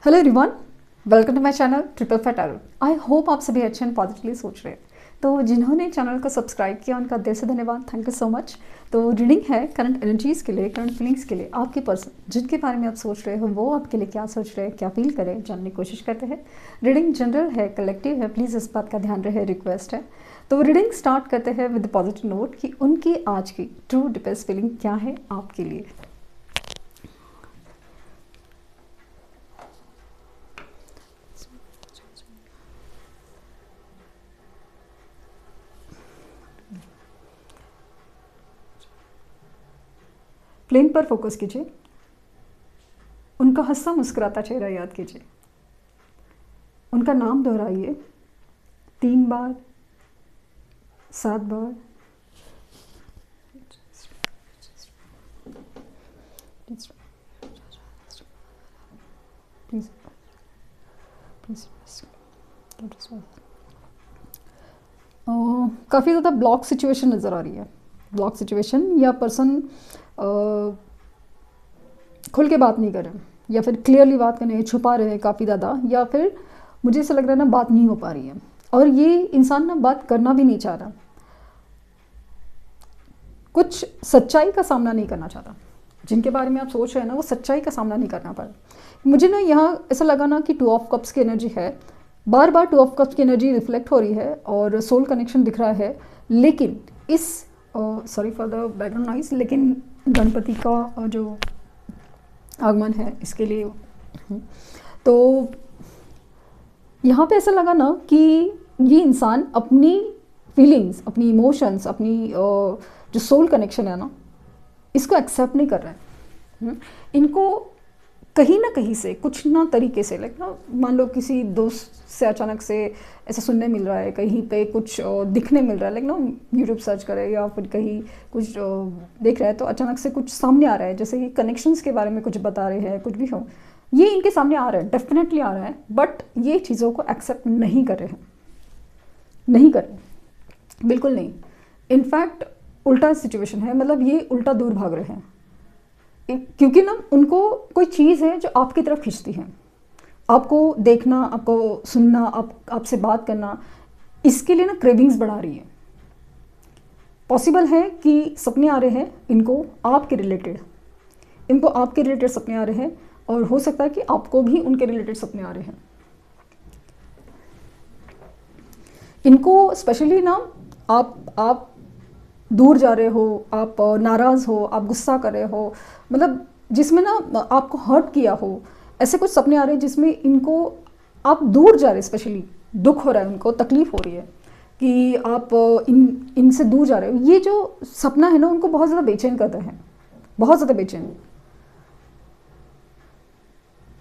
Hello everyone, welcome to my channel Triple Fat Tarot. I hope आप सभी अच्छे and positively सोच रहे हैं। तो जिन्होंने चैनल को सब्सक्राइब किया उनका दिल से धन्यवाद, थैंक यू सो मच। तो रीडिंग है करंट एनर्जीज़ के लिए, करंट फीलिंग्स के लिए। आपके पर्सन जिनके बारे में आप सोच रहे हो वो आपके लिए क्या सोच रहे हैं, क्या फील करें, जानने की कोशिश करते हैं। रीडिंग जनरल है, कलेक्टिव है, प्लीज़ इस बात का ध्यान रहे, रिक्वेस्ट है। तो रीडिंग स्टार्ट करते हैं विद पॉजिटिव नोट कि उनकी आज की ट्रू डीपेस्ट फीलिंग क्या है आपके लिए। प्लेन पर फोकस कीजिए, उनका हंसता मुस्कुराता चेहरा याद कीजिए, उनका नाम दोहराइए 3 बार, 7 बार। प्लीज काफ़ी ज़्यादा ब्लॉक सिचुएशन नज़र आ रही है। ब्लॉक सिचुएशन या पर्सन खुल के बात नहीं कर रहे या फिर क्लियरली बात कर रहे हैं, छुपा रहे हैं काफ़ी ज़्यादा, या फिर मुझे ऐसा लग रहा है ना बात नहीं हो पा रही है। और ये इंसान ना बात करना भी नहीं चाह रहा, कुछ सच्चाई का सामना नहीं करना चाहता। जिनके बारे में आप सोच रहे हैं ना वो सच्चाई का सामना नहीं करना पड़ा। मुझे ना यहाँ ऐसा लगा ना कि 2 ऑफ कप्स की एनर्जी है, बार बार 2 ऑफ कप्स की एनर्जी रिफ्लेक्ट हो रही है और सोल कनेक्शन दिख रहा है। लेकिन इस sorry for the background noise, लेकिन गणपति का जो आगमन है इसके लिए, तो यहाँ पे ऐसा लगा ना कि ये इंसान अपनी फीलिंग्स, अपनी इमोशंस, अपनी जो सोल कनेक्शन है ना, इसको एक्सेप्ट नहीं कर रहा है। इनको कहीं ना कहीं से कुछ ना तरीके से, लाइक ना मान लो किसी दोस्त से अचानक से ऐसा सुनने मिल रहा है, कहीं पे कुछ दिखने मिल रहा है, लाइक ना यूट्यूब सर्च करे या फिर कहीं कुछ देख रहा है तो अचानक से कुछ सामने आ रहा है, जैसे कि कनेक्शंस के बारे में कुछ बता रहे हैं, कुछ भी हो, ये इनके सामने आ रहा है, डेफिनेटली आ रहा है, बट ये चीज़ों को एक्सेप्ट नहीं कर रहे हैं, नहीं कर रहे, बिल्कुल नहीं। इनफैक्ट उल्टा सिचुएशन है, मतलब ये उल्टा दूर भाग रहे हैं, क्योंकि ना उनको कोई चीज़ है जो आपकी तरफ खींचती है। आपको देखना, आपको सुनना, आपसे बात करना, इसके लिए ना क्रेविंग्स बढ़ा रही है। पॉसिबल है कि सपने आ रहे हैं इनको आपके रिलेटेड, इनको आपके रिलेटेड सपने आ रहे हैं, और हो सकता है कि आपको भी उनके रिलेटेड सपने आ रहे हैं। इनको स्पेशली ना आप दूर जा रहे हो, आप नाराज़ हो, आप गुस्सा कर रहे हो, मतलब जिसमें ना आपको हर्ट किया हो, ऐसे कुछ सपने आ रहे हैं जिसमें इनको आप दूर जा रहे हैं, स्पेशली दुख हो रहा है, उनको तकलीफ़ हो रही है कि आप इनसे दूर जा रहे हो। ये जो सपना है ना उनको बहुत ज़्यादा बेचैन करता है, बहुत ज़्यादा बेचैन।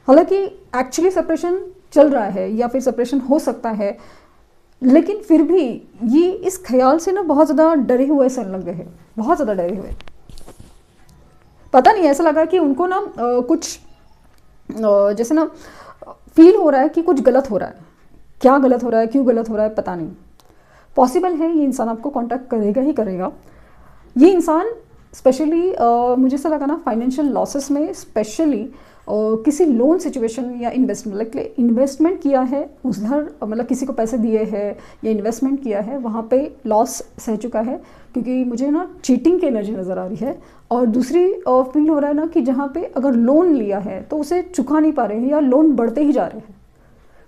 हालांकि एक्चुअली सेपरेशन चल रहा है या फिर सेपरेशन हो सकता है, लेकिन फिर भी ये इस ख्याल से ना बहुत ज़्यादा डरे हुए से लग गए हैं, बहुत ज़्यादा डरे हुए। पता नहीं, ऐसा लगा कि उनको ना कुछ जैसे ना फील हो रहा है कि कुछ गलत हो रहा है। क्या गलत हो रहा है, क्यों गलत हो रहा है, पता नहीं। पॉसिबल है ये इंसान आपको कांटेक्ट करेगा ही करेगा। ये इंसान स्पेशली मुझे ऐसा लगा ना फाइनेंशियल लॉसेस में, स्पेशली किसी लोन सिचुएशन या इन्वेस्टमेंट, लाइक इन्वेस्टमेंट किया है उधर, मतलब किसी को पैसे दिए हैं या इन्वेस्टमेंट किया है, वहाँ पे लॉस सह चुका है, क्योंकि मुझे ना चीटिंग की एनर्जी नज़र आ रही है। और दूसरी फील हो रहा है ना कि जहाँ पे अगर लोन लिया है तो उसे चुका नहीं पा रहे हैं, या लोन बढ़ते ही जा रहे हैं,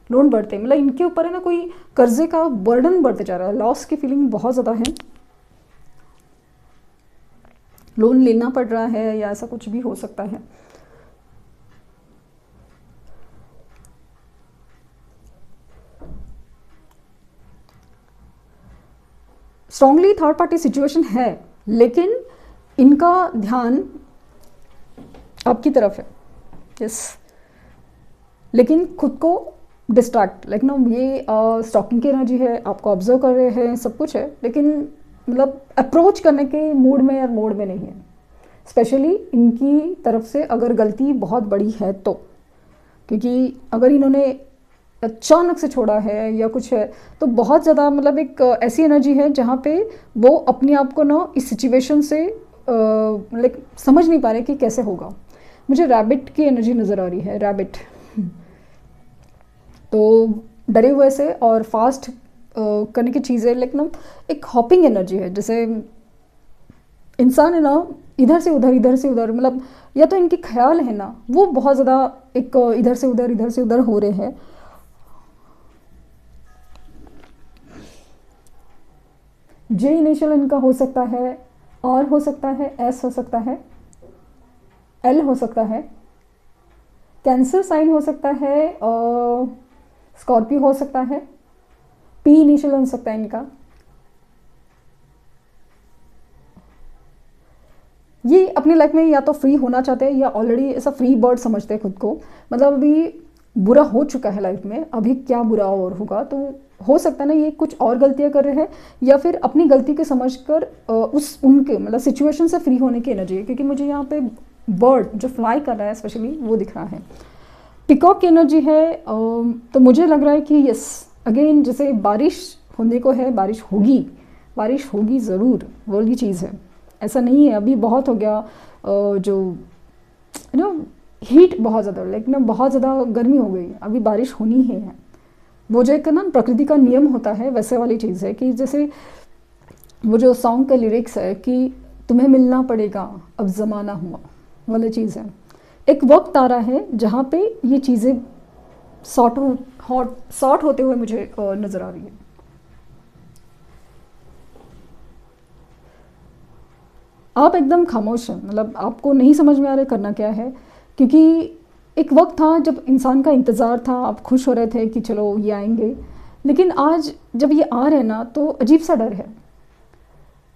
लोन बढ़ते, मतलब इनके ऊपर है ना कोई कर्जे का बर्डन बढ़ते जा रहा है। लॉस की फीलिंग बहुत ज़्यादा है, लोन लेना पड़ रहा है या ऐसा कुछ भी हो सकता है। स्ट्रांगली थर्ड पार्टी सिचुएशन है, लेकिन इनका ध्यान आपकी तरफ है, यस, लेकिन खुद को डिस्ट्रैक्ट, लाइक ना ये स्टॉकिंग की एनर्जी है, आपको ऑब्जर्व कर रहे हैं, सब कुछ है, लेकिन मतलब अप्रोच करने के मूड में या मोड में नहीं है। स्पेशली इनकी तरफ से अगर गलती बहुत बड़ी है तो, क्योंकि अगर इन्होंने अचानक से छोड़ा है या कुछ है तो बहुत ज़्यादा, मतलब एक ऐसी एनर्जी है जहाँ पे वो अपने आप को ना इस सिचुएशन से लाइक समझ नहीं पा रहे कि कैसे होगा। मुझे रैबिट की एनर्जी नज़र आ रही है, रैबिट, तो डरे हुए से और फास्ट करने की चीज़ें लेकिन एक हॉपिंग एनर्जी है, जैसे इंसान है ना इधर से उधर मतलब, या तो इनके ख्याल है ना वो बहुत ज़्यादा एक इधर से उधर हो रहे हैं। जे इनिशियल इनका हो सकता है, आर हो सकता है, एस हो सकता है, एल हो सकता है, कैंसर साइन हो सकता है, स्कॉर्पियो हो सकता है, पी इनिशियल हो सकता है इनका। ये अपनी लाइफ में या तो फ्री होना चाहते हैं या ऑलरेडी ऐसा फ्री बर्ड समझते हैं खुद को, मतलब अभी बुरा हो चुका है लाइफ में, अभी क्या बुरा और होगा, तो हो सकता है ना ये कुछ और गलतियां कर रहे हैं या फिर अपनी गलती को समझकर उस उनके मतलब सिचुएशन से फ्री होने की एनर्जी है, क्योंकि मुझे यहाँ पे बर्ड जो फ्लाई कर रहा है स्पेशली वो दिख रहा है, पिकॉक की एनर्जी है। तो मुझे लग रहा है कि यस अगेन जैसे बारिश होने को है, बारिश होगी ज़रूर, वो की चीज़ है, ऐसा नहीं है अभी बहुत हो गया जो यू नो हीट बहुत ज़्यादा लाइक ना बहुत ज़्यादा गर्मी हो गई, अभी बारिश होनी ही है। वो जो एक ना प्रकृति का नियम होता है वैसे वाली चीज़ है कि जैसे वो जो सॉन्ग का लिरिक्स है कि तुम्हें मिलना पड़ेगा अब ज़माना हुआ वाली चीज़ है। एक वक्त आ रहा है जहाँ पे ये चीज़ें सॉर्ट होते हुए मुझे नज़र आ रही है। आप एकदम खामोश हैं, मतलब आपको नहीं समझ में आ रहा है करना क्या है, क्योंकि एक वक्त था जब इंसान का इंतज़ार था, आप खुश हो रहे थे कि चलो ये आएंगे, लेकिन आज जब ये आ रहे हैं ना तो अजीब सा डर है।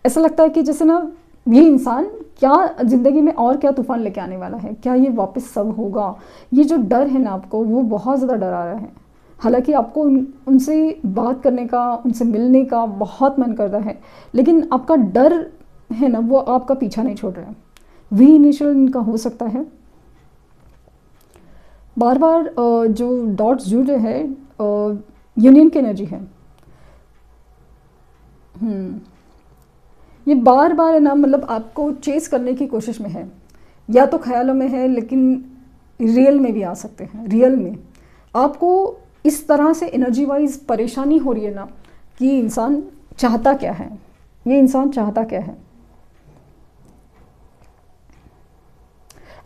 ऐसा लगता है कि जैसे ना ये इंसान क्या ज़िंदगी में और क्या तूफ़ान लेके आने वाला है, क्या ये वापस सब होगा, ये जो डर है ना आपको वो बहुत ज़्यादा डर आ रहा है। हालांकि आपको उनसे बात करने का, उनसे मिलने का बहुत मन करता है, लेकिन आपका डर है ना वो आपका पीछा नहीं छोड़ रहा है। वी इनिशियल इनका हो सकता है, बार बार जो डॉट्स जुड़ रहे हैं यूनियन की एनर्जी है। ये बार बार है ना मतलब आपको चेस करने की कोशिश में है, या तो ख्यालों में है लेकिन रियल में भी आ सकते हैं। रियल में आपको इस तरह से एनर्जी वाइज परेशानी हो रही है ना कि इंसान चाहता क्या है, ये इंसान चाहता क्या है।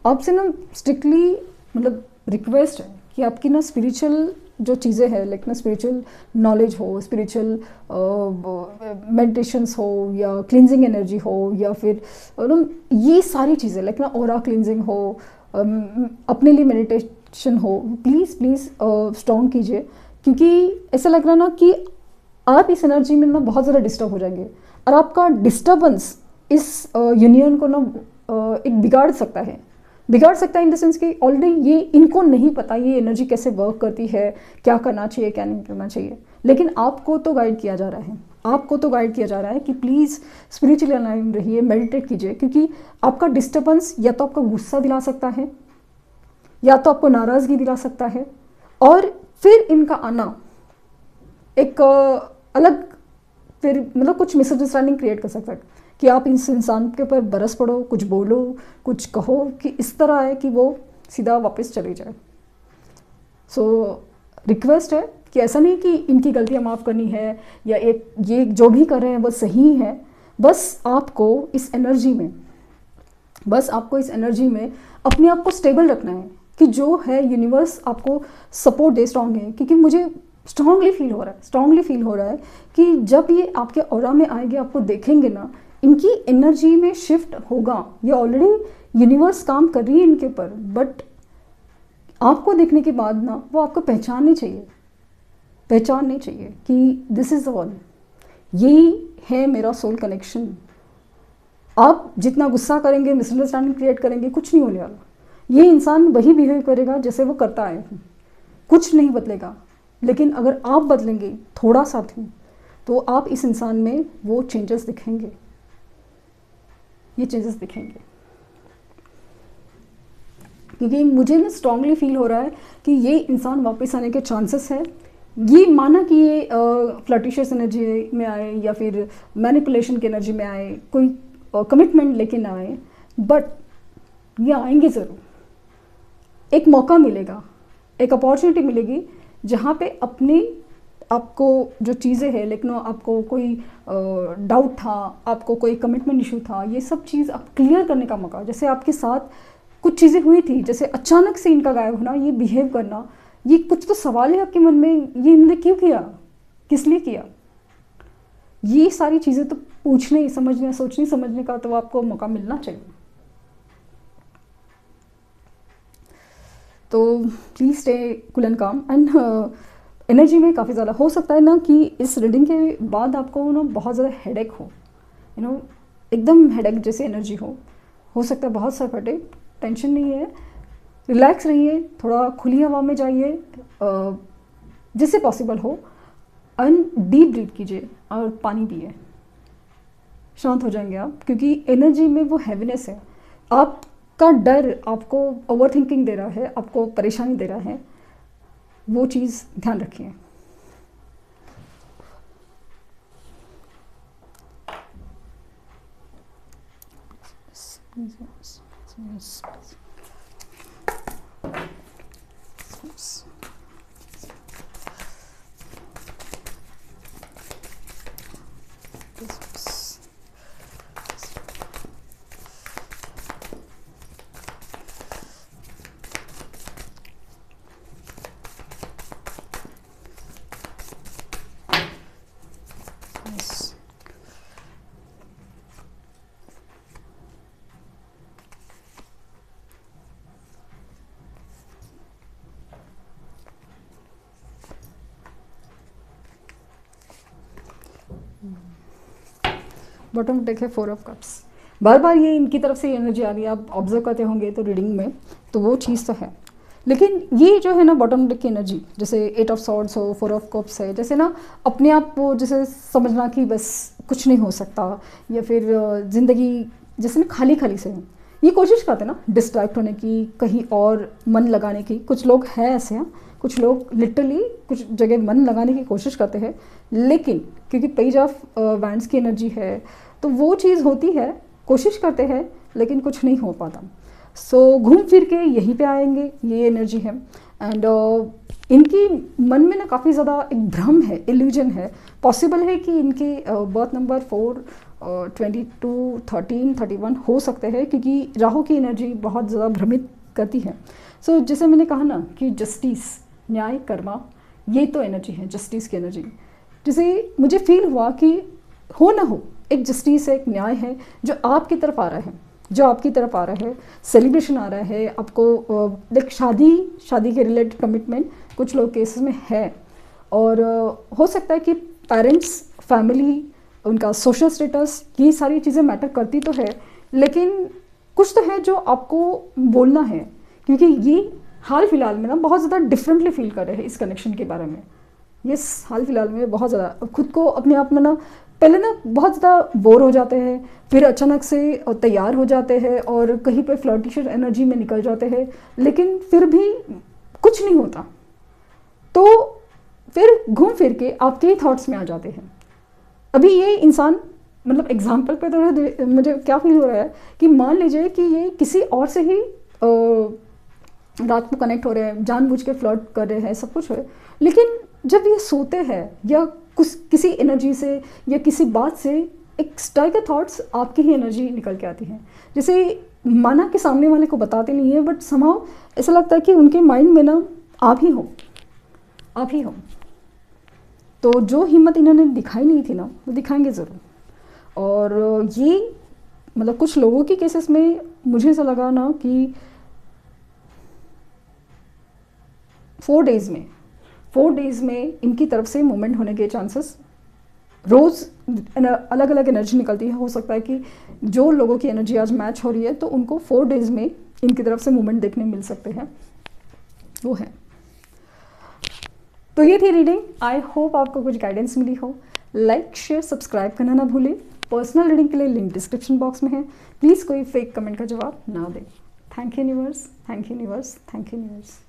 आपसे ना स्ट्रिक्टली मतलब रिक्वेस्ट है कि आपकी ना स्पिरिचुअल जो चीज़ें हैं लाइक ना स्पिरिचुअल नॉलेज हो, स्पिरिचुअल मेडिटेशंस हो या क्लिनजिंग एनर्जी हो या फिर ये सारी चीज़ें लाइक ना ऑरा क्लिनजिंग हो, अपने लिए मेडिटेशन हो, प्लीज़ प्लीज़ स्ट्रॉन्ग कीजिए, क्योंकि ऐसा लग रहा है ना कि आप इस एनर्जी में ना बहुत ज़्यादा डिस्टर्ब हो जाएंगे और आपका डिस्टर्बेंस इस यूनियन को ना एक बिगाड़ सकता है इन द सेंस कि ऑलरेडी ये इनको नहीं पता ये एनर्जी कैसे वर्क करती है, क्या करना चाहिए क्या नहीं करना चाहिए, लेकिन आपको तो गाइड किया जा रहा है कि प्लीज़ स्पिरिचुअली अलाइन रहिए, मेडिटेट कीजिए, क्योंकि आपका डिस्टर्बेंस या तो आपका गुस्सा दिला सकता है या तो आपको नाराज़गी दिला सकता है, और फिर इनका आना एक अलग फिर मतलब कुछ मिसअंडरस्टैंडिंग क्रिएट कर सकता है कि आप इस इंसान के ऊपर बरस पड़ो, कुछ बोलो, कुछ कहो कि इस तरह है कि वो सीधा वापस चले जाए। सो रिक्वेस्ट है कि ऐसा नहीं कि इनकी गलतियाँ माफ़ करनी है या एक ये जो भी कर रहे हैं वो सही है, बस आपको इस एनर्जी में अपने आप को स्टेबल रखना है कि जो है यूनिवर्स आपको सपोर्ट दे स्ट्रॉन्ग है, क्योंकि मुझे स्ट्रांगली फील हो रहा है कि जब ये आपके ऑरा में आएंगे, आपको देखेंगे ना, इनकी एनर्जी में शिफ्ट होगा। ये ऑलरेडी यूनिवर्स काम कर रही है इनके ऊपर, बट आपको देखने के बाद ना वो आपको पहचाननी चाहिए कि दिस इज़ द वन, यही है मेरा सोल कनेक्शन। आप जितना गुस्सा करेंगे, मिसअंडरस्टैंडिंग क्रिएट करेंगे, कुछ नहीं होने वाला। ये इंसान वही बिहेव करेगा जैसे वो करता आए हैं, कुछ नहीं बदलेगा। लेकिन अगर आप बदलेंगे थोड़ा सा भी, तो आप इस इंसान में वो चेंजेस दिखेंगे, क्योंकि मुझे ना स्ट्रांगली फील हो रहा है कि ये इंसान वापस आने के चांसेस है। ये माना कि ये फ्लर्टिशियस एनर्जी में आए या फिर मैनिपुलेशन की एनर्जी में आए, कोई कमिटमेंट लेके ना आए, बट ये आएंगे ज़रूर। एक मौका मिलेगा, एक अपॉर्चुनिटी मिलेगी जहाँ पे अपने आपको जो चीज़ें हैं, लेकिन आपको कोई डाउट था, आपको कोई कमिटमेंट इशू था, ये सब चीज़ आप क्लियर करने का मौका। जैसे आपके साथ कुछ चीज़ें हुई थी, जैसे अचानक से इनका गायब होना, ये बिहेव करना, ये कुछ तो सवाल है आपके मन में, ये इन्होंने क्यों किया, किस लिए किया, ये सारी चीज़ें तो पूछने, समझने, सोचने समझने का तो आपको मौका मिलना चाहिए। तो प्लीज़ स्टे कूल एंड काम। एंड एनर्जी में काफ़ी ज़्यादा हो सकता है ना कि इस रीडिंग के बाद आपको ना बहुत ज़्यादा हेडेक हो, एकदम हेडेक जैसी एनर्जी हो सकता है बहुत सर फटे। टेंशन नहीं है, रिलैक्स रहिए, थोड़ा खुली हवा में जाइए जिससे पॉसिबल हो, एंड डीप ब्रीथ कीजिए और पानी पिए, शांत हो जाएंगे आप। क्योंकि एनर्जी में वो हैवीनेस है, आपका डर आपको ओवर थिंकिंग दे रहा है, आपको परेशानी दे रहा है, वो चीज़ ध्यान रखिए। बॉटम डेक है 4 ऑफ कप्स। बार बार ये इनकी तरफ से एनर्जी आ रही है, आप ऑब्जर्व करते होंगे तो रीडिंग में, तो वो चीज़ तो है। लेकिन ये जो है ना बॉटम डेक की एनर्जी, जैसे 8 ऑफ सॉर्ड्स हो, 4 ऑफ कप्स है, जैसे ना अपने आप को जैसे समझना कि बस कुछ नहीं हो सकता, या फिर ज़िंदगी जैसे ना खाली खाली से, ये कोशिश करते हैं ना डिस्ट्रैक्ट होने की, कहीं और मन लगाने की। कुछ लोग हैं ऐसे हैं, कुछ लोग लिटरली कुछ जगह मन लगाने की कोशिश करते हैं, लेकिन क्योंकि पेज ऑफ वैंड्स की एनर्जी है तो वो चीज़ होती है, कोशिश करते हैं लेकिन कुछ नहीं हो पाता। सो घूम फिर के यहीं पे आएंगे, ये एनर्जी है। एंड इनकी मन में ना काफ़ी ज़्यादा एक भ्रम है, इल्यूजन है। पॉसिबल है कि इनके बर्थ नंबर 4, 22, 13, 31 हो सकते हैं, क्योंकि राहु की एनर्जी बहुत ज़्यादा भ्रमित करती है। सो जैसे मैंने कहा ना कि जस्टिस, न्याय, कर्मा, ये तो एनर्जी है, जस्टिस की एनर्जी। जैसे मुझे फील हुआ कि हो ना हो, एक जस्टिस है, एक न्याय है जो आपकी तरफ आ रहा है, सेलिब्रेशन आ रहा है आपको। लाइक शादी के रिलेटेड कमिटमेंट कुछ लोग केसेस में है, और हो सकता है कि पेरेंट्स, फैमिली, उनका सोशल स्टेटस, ये सारी चीज़ें मैटर करती तो है, लेकिन कुछ तो है जो आपको बोलना है, क्योंकि ये हाल फिलहाल में ना बहुत ज़्यादा डिफरेंटली फील कर रहे हैं इस कनेक्शन के बारे में। ये हाल फिलहाल में बहुत ज़्यादा खुद को अपने आप में ना, पहले ना बहुत ज़्यादा बोर हो जाते हैं, फिर अचानक से तैयार हो जाते हैं और कहीं पे फ्लर्टिशियस एनर्जी में निकल जाते हैं, लेकिन फिर भी कुछ नहीं होता, तो फिर घूम फिर के आपके ही थॉट्स में आ जाते हैं। अभी ये इंसान, मतलब एग्जाम्पल पे तो मुझे क्या फील हो रहा है कि मान लीजिए कि ये किसी और से ही रात को कनेक्ट हो रहे हैं, जानबूझ के फ्लर्ट कर रहे हैं, सब कुछ है, लेकिन जब ये सोते हैं या किसी एनर्जी से या किसी बात से एक स्ट्राइक थॉट्स आपकी ही एनर्जी निकल के आती है। जैसे माना कि सामने वाले को बताते नहीं है, बट समहाउ ऐसा लगता है कि उनके माइंड में ना आप ही हो। तो जो हिम्मत इन्होंने दिखाई नहीं थी ना, वो दिखाएंगे ज़रूर। और ये मतलब कुछ लोगों के केसेस में मुझे ऐसा लगा ना कि 4 डेज़ में इनकी तरफ से मूवमेंट होने के चांसेस, रोज़ अलग अलग एनर्जी निकलती है। हो सकता है कि जो लोगों की एनर्जी आज मैच हो रही है तो उनको 4 डेज़ में इनकी तरफ से मूवमेंट देखने मिल सकते हैं, वो है। तो ये थी रीडिंग। आई होप आपको कुछ गाइडेंस मिली हो। लाइक, शेयर, सब्सक्राइब करना ना भूलें। पर्सनल रीडिंग के लिए लिंक डिस्क्रिप्शन बॉक्स में है। प्लीज़ कोई फेक कमेंट का जवाब ना दें। Thank you universe, thank you universe, thank you universe.